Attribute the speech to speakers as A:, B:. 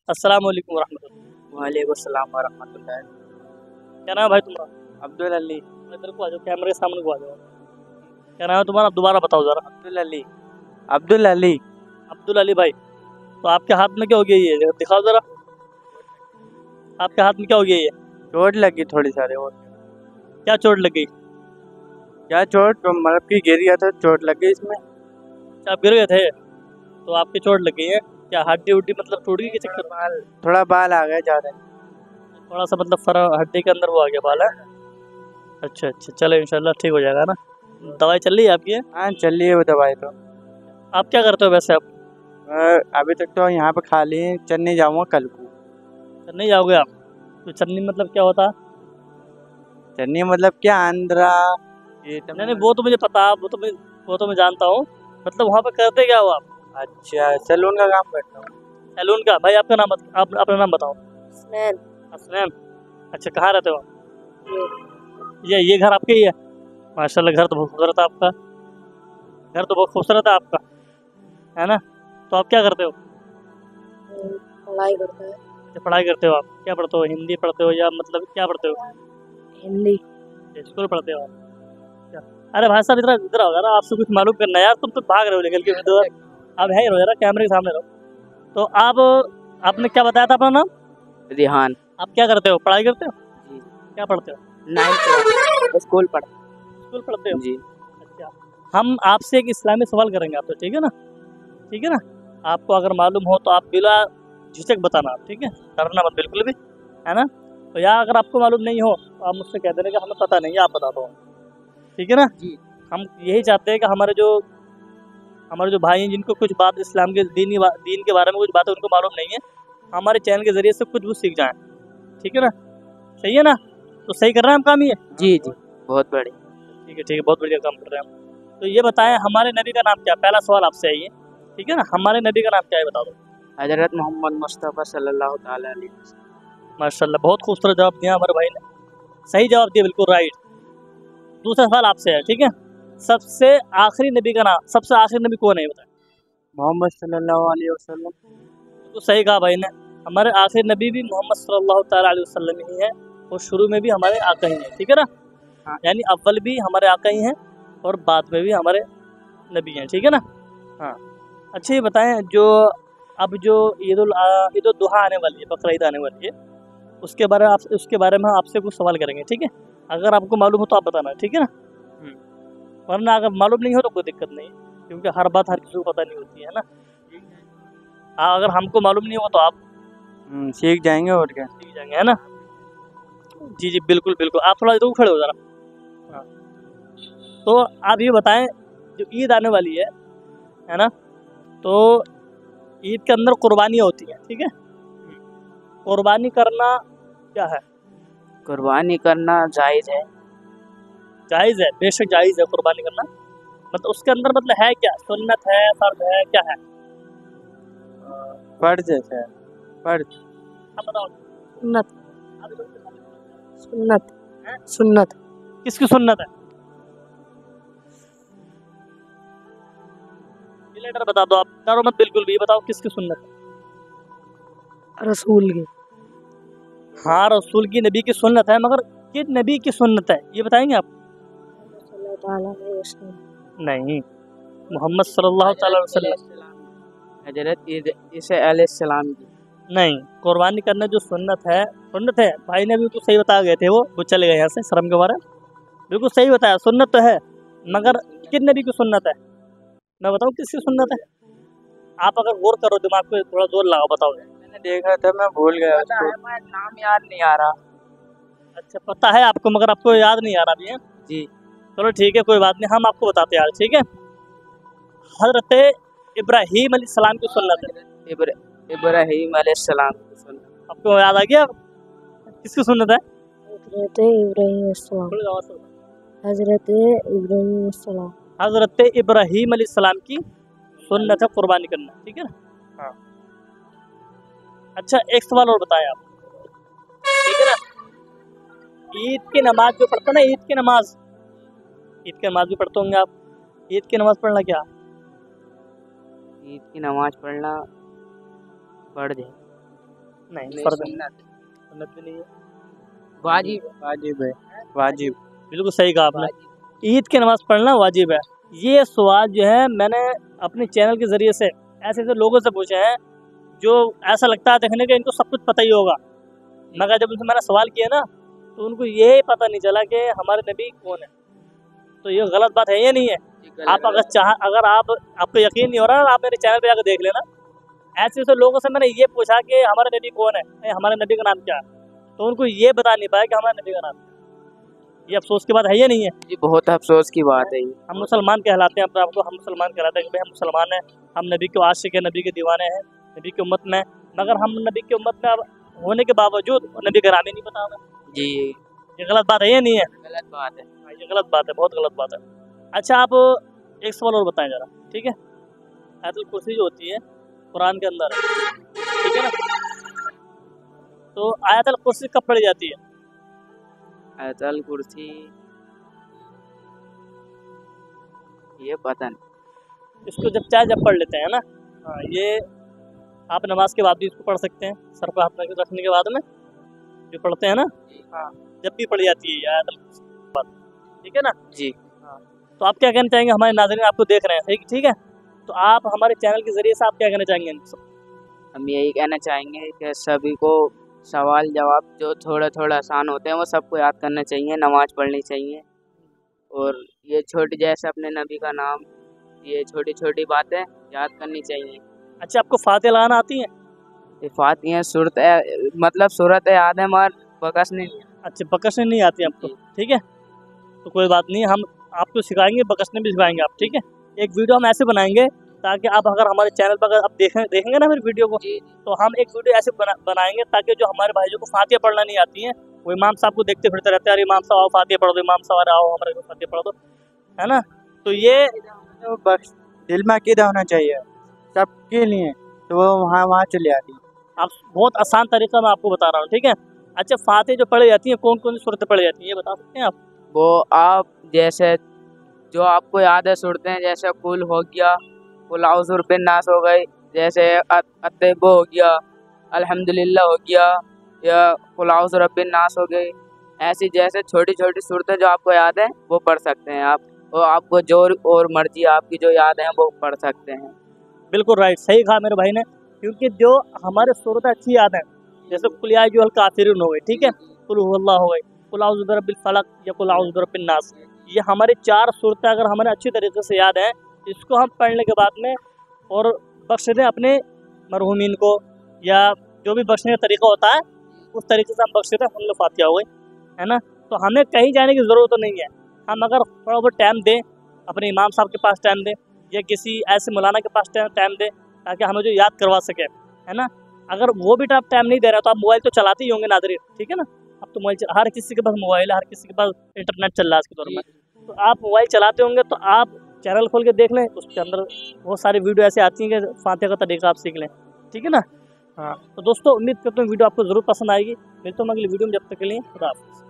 A: अस्सलाम वालेकुम रहमतुल्लाह।
B: वालेकुम सलाम वरहमतुल्लाह।
A: क्या नाम है भाई तुम्हारा?
B: अब्दुल अली।
A: इधर को आ जाओ, कैमरे के सामने को आ जाओ। क्या नाम है तुम्हारा? दोबारा बताओ ज़रा।
B: अब्दुल अली। अब्दुल अली।
A: अब्दुल अली भाई। तो आपके हाथ में क्या हो गया ये? दिखाओ ज़रा। आपके हाथ में क्या हो गया ये?
B: चोट लगी थोड़ी सारी। और
A: क्या चोट लग गई?
B: क्या चोट? तो मतलब कि गिर गया था, चोट लग गई इसमें।
A: अच्छा, आप गिर गए थे तो आपकी चोट लग गई है? क्या हड्डी उड्डी मतलब टूट गई? किसी
B: थोड़ा बाल आ गया ज़्यादा।
A: थोड़ा सा मतलब फर हड्डी के अंदर वो आ गया बाल है? अच्छा अच्छा, चलो इंशाल्लाह ठीक हो जाएगा ना। दवाई चल रही है आपकी?
B: हाँ चल रही है वो दवाई तो।
A: आप क्या करते हो वैसे? आप
B: अभी तक तो यहाँ पे खाली चन्नी जाऊँगा कल को।
A: चन्नई जाओगे आप? तो चन्नई मतलब क्या होता है?
B: चन्नी मतलब क्या? आंध्रा। ये
A: नहीं नहीं, वो तो मुझे पता, वो तो मैं जानता हूँ। मतलब वहाँ पे करते क्या हो आप?
B: अच्छा, सैलून का काम करता हूँ।
A: सैलून का? भाई आपका नाम आप अपना नाम बताओ।
C: हसनैन।
A: हसनैन। अच्छा, कहाँ रहते हो आप? ये घर आपके ही है? माशाल्लाह, घर तो बहुत खूबसूरत है आपका। घर तो बहुत खूबसूरत है आपका, है ना? तो आप क्या करते हो?
C: पढ़ाई करता है।
A: अच्छा, पढ़ाई करते हो आप? क्या पढ़ते हो? हिंदी पढ़ते हो या मतलब क्या पढ़ते हो?
C: हिंदी।
A: स्कूल पढ़ते हो आप? क्या? अरे भाई साहब, इधर इधर आओ यार, आपसे कुछ मालूम करना है यार। तुम तो भाग रहे हो निकल के इधर। आप है ही रहो यार, कैमरे के सामने रहो। तो आपने क्या बताया था अपना नाम?
B: रिहान।
A: आप क्या करते हो? पढ़ाई करते हो?
B: जी।
A: क्या पढ़ते हो?
B: 9th स्कूल पढ़।
A: स्कूल पढ़ते हो?
B: जी।
A: अच्छा, हम आपसे एक इस्लामी सवाल करेंगे आपसे, ठीक है ना? ठीक है ना? आपको अगर मालूम हो तो आप बिला झिझक बताना आप, ठीक है? डरना मत बिल्कुल भी, है ना? तो या अगर आपको मालूम नहीं हो तो आप मुझसे कह देना कि हमें पता नहीं है, आप बता दो, ठीक है ना?
B: जी।
A: हम यही चाहते हैं कि हमारे जो भाई हैं जिनको कुछ बात इस्लाम के दीन के बारे में कुछ बातें उनको मालूम नहीं है, हमारे चैनल के ज़रिए से कुछ वो सीख जाएँ, ठीक है ना? सही है ना? तो सही कर रहे हैं हम काम ये?
B: जी जी, बहुत बढ़िया।
A: ठीक है, बहुत बढ़िया काम कर रहे हैं हम। तो ये बताएं, हमारे नबी का नाम क्या? पहला सवाल आपसे है ये, ठीक है ना? हमारे नबी का नाम क्या है, बता दो।
B: हजरत मोहम्मद मुस्तफ़ा सल्लल्लाहु ताला अलैहि वसल्लम।
A: माशाल्लाह, बहुत खूबसूरत जवाब दिया हमारे भाई ने। सही जवाब दिया, बिल्कुल राइट। दूसरा सवाल आपसे है, ठीक है? सबसे आखिरी नबी का नाम, सबसे आखिरी नबी कौन है, बताएं।
B: मोहम्मद सल्लल्लाहु अलैहि वसल्लम।
A: तो सही कहा भाई ने। हमारे आखिरी नबी भी मोहम्मद सल्लल्लाहु ताला अलैहि वसल्लम ही है, और शुरू में भी हमारे आका ही हैं, ठीक है ना?
B: हाँ।
A: यानी अव्वल भी हमारे आका ही हैं और बाद में भी हमारे नबी हैं, ठीक है ना? हाँ। अच्छा, ये बताएं, जो ईद उल दुहा आने वाली है, बकरा ईद आने वाली है, उसके बारे में आपसे कुछ सवाल करेंगे, ठीक है? अगर आपको मालूम हो तो आप बताना, ठीक है ना? वरना अगर मालूम नहीं हो तो कोई दिक्कत नहीं, क्योंकि हर बात हर किसी को पता नहीं होती है ना? हाँ, अगर हमको मालूम नहीं हो तो आप
B: सीख जाएंगे और क्या।
A: सीख जाएंगे, है ना? जी जी, बिल्कुल बिल्कुल। आप थोड़ा इधर को खड़े हो जरा। हाँ। तो आप ये बताएं, जो ईद आने वाली है ना? तो ईद के अंदर कुर्बानियाँ होती हैं, ठीक है? कुर्बानी करना क्या है?
B: कुर्बानी करना जायज़ है।
A: जायज़ है, बेशक जायज़ है कुर्बानी करना। मतलब उसके अंदर मतलब है क्या? सुन्नत है, फर्ज है, क्या है?
B: फर्ज है। फर्ज।
A: आप बताओ।
C: सुन्नत।
A: आप बताओ।
C: सुन्नत।
A: हैं?
C: सुन्नत।
A: किसकी सुन्नत है? लेटर बता दो, आप डरो मत बिल्कुल भी, बताओ किसकी सुन्नत है?
C: रसूल की।
A: हाँ, रसूल की, नबी की सुन्नत है, मगर किस नबी की सुन्नत है ये बताएंगे आप? नहीं, मोहम्मद सल्लल्लाहु अलैहि वसल्लम।
B: हजरत ईसा अलैहिस्सलाम की।
A: नहीं, कुर्बानी करना जो सुन्नत है, भाई ने बिल्कुल सही बता गए थे, वो चले गए यहाँ से शर्म के बारे में। बिल्कुल सही बताया, सुन्नत तो है, मगर किस नबी की सुन्नत है? मैं बताऊँ किसकी सुन्नत है? आप अगर गौर करो, दिमाग पे थोड़ा जोर लगाओ, बताओ।
B: मैंने देखा था, मैं भूल गया उसको। नाम याद नहीं आ रहा।
A: अच्छा, पता है आपको, मगर आपको याद नहीं आ रहा अभी है?
B: जी।
A: चलो ठीक है, कोई बात नहीं, हम आपको बताते हैं, ठीक है? हजरत इब्राहीम अलैहिस्सलाम की सुन्नत है।
B: इब्राहीम अलैहिस्सलाम की सुन्नत।
A: आपको याद आ गया? किसकी सुन्नत है?
C: हजरत इब्राहीम अस्सलाम।
A: थोड़ी आवाज़ से।
C: हजरत इब्राहीम अस्सलाम।
A: हजरत इब्राहीम अलैहिस्सलाम की सुन्नत है कुर्बानी करना, ठीक है ना? हाँ। अच्छा, एक सवाल और बताएं आप, ठीक है ना? ईद की नमाज जो पढ़ते ना, ईद की नमाज भी पढ़ते होंगे आप। ईद की नमाज पढ़ना क्या?
B: ईद की नमाज पढ़ना फर्ज है।
A: नहीं, फर्ज नहीं,
B: सुन्नत
A: सुन्नत भी नहीं है।
B: वाजिब
D: वाजिब है, वाजिब।
A: बिल्कुल सही कहा आपने, ईद की नमाज़ पढ़ना वाजिब है। ये सवाल जो है मैंने अपने चैनल के ज़रिए से ऐसे ऐसे लोगों से पूछे हैं जो ऐसा लगता है देखने के इनको सब कुछ पता ही होगा, मगर जब उनसे मैंने सवाल किया ना तो उनको ये पता नहीं चला कि हमारे नबी कौन है। तो ये गलत बात है, ये नहीं है। आप अगर आपको यकीन नहीं हो रहा, आप मेरे चैनल पे जाकर देख लेना। ऐसे ऐसे लोगों से मैंने ये पूछा कि हमारे नबी कौन है, हमारे नबी का नाम क्या है, तो उनको ये बता नहीं पाया कि हमारे नबी का नाम क्या है। ये अफसोस की बात है, ये नहीं है।
B: जी बहुत अफसोस की बात है ये।
A: हम मुसलमान कहलाते हैं अपने आपको, हम मुसलमान कहलाते हैं कि भाई हम मुसलमान हैं, हम नबी के आशिक हैं, नबी के दीवाने हैं, नबी की उम्मत में। मगर हम नबी की उम्मत में होने के बावजूद नबी का नाम ही नहीं पता हमें।
B: जी
A: ये गलत बात है, ये नहीं है।
B: गलत बात है।
A: ये गलत बात है, बहुत गलत बात है। अच्छा, आप एक सवाल और बताएं जरा, ठीक है। आयतुल कुर्सी जो होती है कुरान के अंदर है, ठीक है ना, तो आयतुल कुर्सी कब पढ़ी जाती है?
B: आयतुल कुर्सी ये पता नहीं।
A: इसको जब चाहे जब पढ़ लेते हैं ना। हाँ, ये आप नमाज के बाद भी इसको पढ़ सकते हैं, सर पर हाथ रखने के बाद में जो पढ़ते हैं ना। हाँ, जब भी पढ़ी जाती है ये आयतुल कुर्सी, ठीक है ना
B: जी।
A: हाँ, तो आप क्या कहना चाहेंगे? हमारे नाज़रीन आपको देख रहे हैं, ठीक है, तो आप हमारे चैनल के ज़रिए से आप क्या कहना चाहेंगे इनको?
B: हम यही कहना चाहेंगे कि सभी को सवाल जवाब जो थोड़ा थोड़ा आसान होते हैं वो सबको याद करना चाहिए, नमाज पढ़नी चाहिए। और ये छोटी जैसे अपने नबी का नाम, ये छोटी छोटी बातें याद करनी चाहिए।
A: अच्छा, आपको फातिहा लगाना आती है?
B: ये फातिहा सूरत मतलब सूरत याद है मगर बकसने नहीं।
A: अच्छा, बकसने नहीं आती आपको, ठीक है, तो कोई बात नहीं, हम आपको सिखाएंगे, बकसने भी सिखाएंगे आप, ठीक है। एक वीडियो हम ऐसे बनाएंगे ताकि आप अगर हमारे चैनल पर अगर आप देखेंगे ना मेरी वीडियो को, तो हम एक वीडियो ऐसे बनाएंगे ताकि जो हमारे भाइयों को फातिहा पढ़ना नहीं आती है वो इमाम साहब को देखते फिरते रहते हैं, यार इमाम साहब आओ फातिहा पढ़ दो, इमाम साहब आओ हमारे को फातिहा पढ़ दो, है ना। तो ये
D: दिल में अकीदा होना चाहिए सबके लिए, तो वो वहाँ चले आती है।
A: आप बहुत आसान तरीका मैं आपको बता रहा हूँ, ठीक है। अच्छा, फातिहा जो पढ़ी जाती है कौन कौन सी सूरतें पढ़ी जाती है ये बता सकते हैं आप?
B: वो आप जैसे जो आपको याद है सूरतें, जैसे कुल हो गया, कुल औज़ु बिन नास हो गई, जैसे अत्तैबा हो गया, अल्हम्दुलिल्लाह हो गया, या कुल औज़ु बिन नास हो गई। ऐसी जैसे छोटी छोटी सूरतें जो आपको याद है वो पढ़ सकते हैं आप, और आपको जो और मर्जी आपकी जो याद है वो पढ़ सकते हैं।
A: बिल्कुल राइट, सही कहा मेरे भाई ने, क्योंकि जो हमारे सूरतें अच्छी याद हैं, जैसे कुल या अय्युहल काफिरून हो गई, ठीक है, कुल हुवल्लाह हो गई, कुल औज़ु बिरब्बिल फलक या कुल औज़ु बिरब्बिन नास, ये हमारी 4 सूरतें अगर हमें अच्छी तरीके से याद हैं, इसको हम पढ़ने के बाद में और बख्श दें अपने मरहूमीन को, या जो भी बख्शने का तरीका होता है उस तरीके से हम बख्श दें, हम फातिहा हो गई, है ना। तो हमें कहीं जाने की ज़रूरत तो नहीं है, हम अगर थोड़ा बहुत टाइम दें, अपने इमाम साहब के पास टाइम दें या किसी ऐसे मौलाना के पास टाइम दें ताकि हमें जो याद करवा सके, है ना। अगर वो भी आप टाइम नहीं दे रहे तो आप मोबाइल तो चलाते ही होंगे नाज़रीन, ठीक है ना। अब तो मोबाइल हर किसी के पास मोबाइल है, हर किसी के पास इंटरनेट चल रहा है आज के दौर में, तो आप मोबाइल चलाते होंगे तो आप चैनल खोल के देख लें, उसके अंदर बहुत सारी वीडियो ऐसे आती हैं कि फातिहा का तरीका आप सीख लें, ठीक है ना। हाँ, तो दोस्तों उम्मीद करता हूँ वीडियो आपको ज़रूर पसंद आएगी। मिलता हूँ अगली वीडियो में, जब तक के लिए खुदा हाफ़िज़।